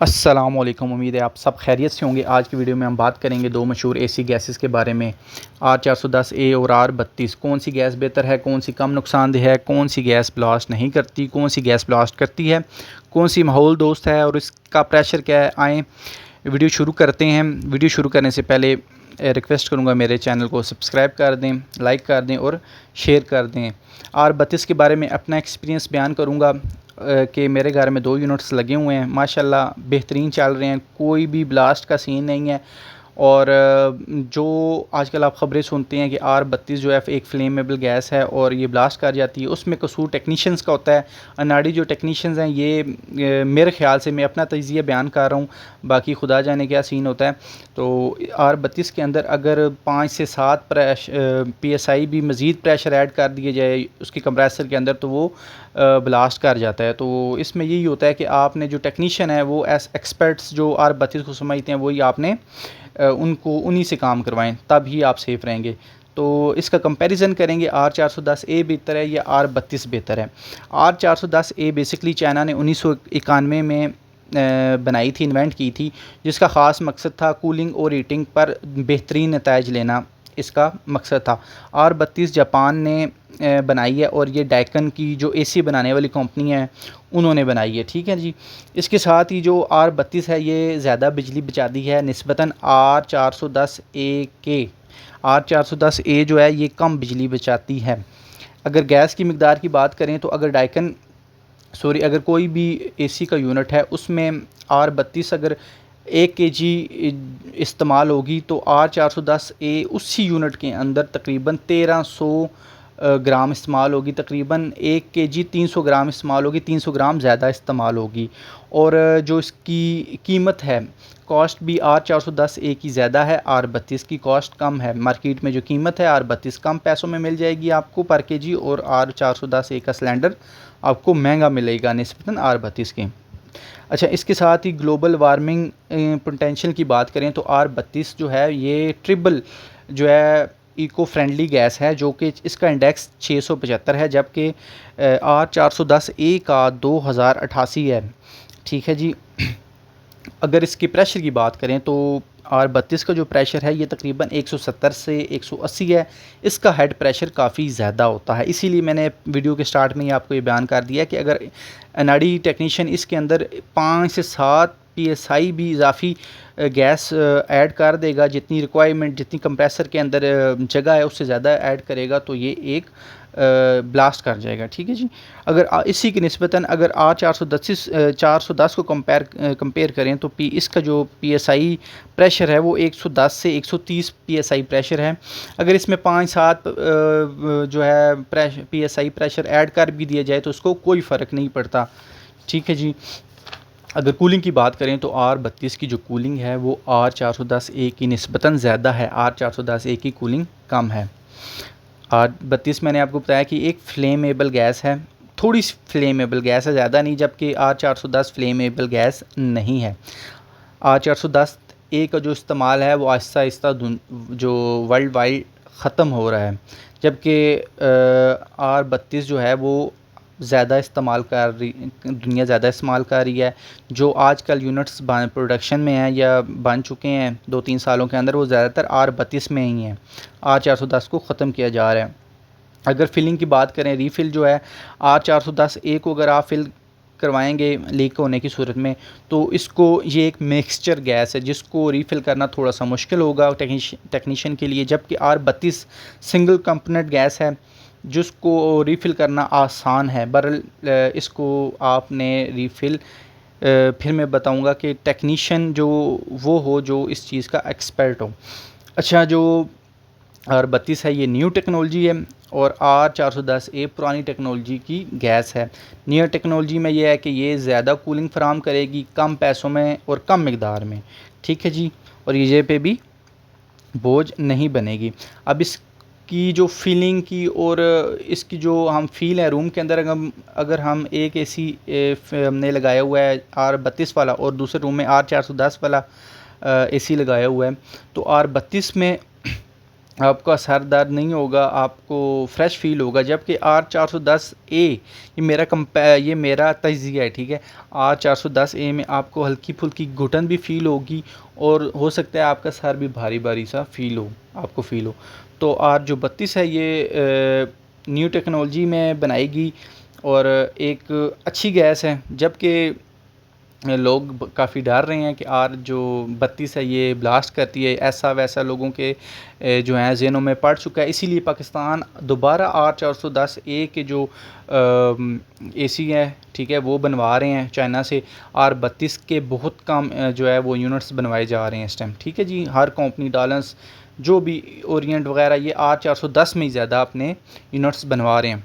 अस्सलामुअलैकुम। उम्मीद है आप सब खैरियत से होंगे। आज की वीडियो में हम बात करेंगे दो मशहूर एसी गैसेस के बारे में, R410A और R32। कौन सी गैस बेहतर है, कौन सी कम नुकसानदेह है, कौन सी गैस ब्लास्ट नहीं करती, कौन सी गैस ब्लास्ट करती है, कौन सी माहौल दोस्त है और इसका प्रेशर क्या है। आएँ वीडियो शुरू करते हैं। वीडियो शुरू करने से पहले रिक्वेस्ट करूंगा मेरे चैनल को सब्सक्राइब कर दें, लाइक कर दें और शेयर कर दें। R32 के बारे में अपना एक्सपीरियंस बयान करूंगा कि मेरे घर में 2 यूनिट्स लगे हुए हैं, माशाल्लाह बेहतरीन चल रहे हैं, कोई भी ब्लास्ट का सीन नहीं है। और जो आजकल आप ख़बरें सुनते हैं कि R32 जो है एक फ्लेमेबल गैस है और ये ब्लास्ट कर जाती है, उसमें कसूर टेक्नीशियंस का होता है। अनाड़ी जो टेक्नीशियंस हैं ये मेरे ख़्याल से, मैं अपना तजिया बयान कर रहा हूँ, बाकी खुदा जाने क्या सीन होता है। तो R32 के अंदर अगर 5 से 7 PSI भी मज़ीद प्रेशर ऐड कर दिए जाए उसके कंप्रेसर के अंदर, तो वो ब्लास्ट कर जाता है। तो इसमें यही होता है कि आपने जो टेक्नीशियन है वो एस एक्सपर्ट्स जो R32 को समझते हैं वही आपने उनको उन्हीं से काम करवाएं, तब ही आप सेफ़ रहेंगे। तो इसका कंपैरिजन करेंगे, R410A बेहतर है या R32 बेहतर है। R410A बेसिकली चाइना ने 1991 में बनाई थी, इन्वेंट की थी, जिसका ख़ास मकसद था कूलिंग और हीटिंग पर बेहतरीन नताइज लेना, इसका मकसद था। R32 जापान ने बनाई है और ये डाइकन की जो एसी बनाने वाली कंपनी है उन्होंने बनाई है, ठीक है जी। इसके साथ ही जो R32 है ये ज़्यादा बिजली बचाती है निस्बतन R410A के। R410A जो है ये कम बिजली बचाती है। अगर गैस की मिकदार की बात करें तो अगर कोई भी एसी का यूनिट है उसमें R32 अगर 1 kg इस्तेमाल होगी तो R410A उसी यूनिट के अंदर तकरीबन 1300 ग्राम इस्तेमाल होगी। तकरीबन 1 kg 300 ग्राम इस्तेमाल होगी, 300 ग्राम ज़्यादा इस्तेमाल होगी। और जो इसकी कीमत है, कॉस्ट भी R410A की ज़्यादा है, R32 की कॉस्ट कम है। मार्केट में जो कीमत है R32 कम पैसों में मिल जाएगी आपको पर kg, और R410A का सिलेंडर आपको महंगा मिलेगा निस्बतन R32 के। अच्छा, इसके साथ ही ग्लोबल वार्मिंग पोटेंशियल की बात करें तो R32 जो है ये ट्रिपल जो है इको फ्रेंडली गैस है, जो कि इसका इंडेक्स 675 है, जबकि R410A का 2088 है, ठीक है जी। अगर इसके प्रेशर की बात करें तो R32 का जो प्रेशर है ये तकरीबन 170 से 180 है। इसका हेड प्रेशर काफ़ी ज़्यादा होता है, इसीलिए मैंने वीडियो के स्टार्ट में ही आपको ये बयान कर दिया कि अगर एनआरडी टेक्नीशियन इसके अंदर 5 से 7 PSI भी इजाफी गैस ऐड कर देगा, जितनी रिक्वायरमेंट, जितनी कंप्रेसर के अंदर जगह है उससे ज़्यादा ऐड करेगा तो ये एक ब्लास्ट कर जाएगा, ठीक है जी। अगर इसी की निस्बतन अगर R410 को कंपेयर करें तो इसका जो PSI प्रेशर है वो 110 से 130 PSI प्रेशर है। अगर इसमें 5-7 जो है PSI प्रेशर ऐड कर भी दिया जाए तो उसको कोई फ़र्क नहीं पड़ता, ठीक है जी। अगर कूलिंग की बात करें तो R32 की जो कूलिंग है वो R410A की निस्बतन ज़्यादा है, R410A की कूलिंग कम है। R32 मैंने आपको बताया कि एक फ्लेमेबल गैस है, थोड़ी सी फ्लेमेबल गैस है, ज़्यादा नहीं, जबकि R410 फ्लेमेबल गैस नहीं है। R410A का जो इस्तेमाल है वो आहिस्ता आहिस्ता जो वर्ल्ड वाइड ख़त्म हो रहा है, जबकि R32 जो है वो दुनिया ज़्यादा इस्तेमाल कर रही है। जो आजकल यूनिट्स प्रोडक्शन में हैं या बन चुके हैं 2-3 सालों के अंदर, वो ज़्यादातर R32 में ही हैं। R410 को ख़त्म किया जा रहा है। अगर फिलिंग की बात करें, रीफ़िल जो है R410A को अगर आप फिल करवाएंगे लीक होने की सूरत में, तो ये एक मिक्सचर गैस है जिसको रीफ़िल करना थोड़ा सा मुश्किल होगा टेक्नीशियन के लिए, जबकि R32 सिंगल कंपोनेंट गैस है जिसको रीफ़िल करना आसान है। बहरहाल इसको आपने रीफ़िल फिर मैं बताऊंगा कि टेक्नीशियन जो वो हो जो इस चीज़ का एक्सपर्ट हो। अच्छा, जो R32 है ये न्यू टेक्नोलॉजी है और R410A पुरानी टेक्नोलॉजी की गैस है। न्यू टेक्नोलॉजी में ये है कि ये ज़्यादा कूलिंग फराम करेगी कम पैसों में और कम मकदार में, ठीक है जी, और ये पे भी बोझ नहीं बनेगी। अब इसकी जो फीलिंग की और इसकी जो हम फील है रूम के अंदर, अगर हम एक एसी हमने लगाया हुआ है R32 वाला और दूसरे रूम में R410 वाला एसी लगाया हुआ है, तो R32 में आपका सर दर्द नहीं होगा, आपको फ्रेश फील होगा। जबकि R410A ये मेरा तजिया है, ठीक है। R410A में आपको हल्की फुल्की घुटन भी फील होगी और हो सकता है आपका सर भी भारी भारी सा फील हो। तो R32 है ये न्यू टेक्नोलॉजी में बनाएगी और एक अच्छी गैस है। जबकि लोग काफ़ी डर रहे हैं कि R32 है ये ब्लास्ट करती है, ऐसा वैसा लोगों के जो हैं ज़हनों में पड़ चुका है। इसीलिए पाकिस्तान दोबारा R410A के जो AC है, ठीक है, वो बनवा रहे हैं चाइना से। R32 के बहुत कम जो है वो यूनिट्स बनवाए जा रहे हैं इस टाइम, ठीक है जी। हर कंपनी डालेंस जो भी ओरिएंट वगैरह ये R410 में ही ज़्यादा अपने यूनिट्स बनवा रहे हैं।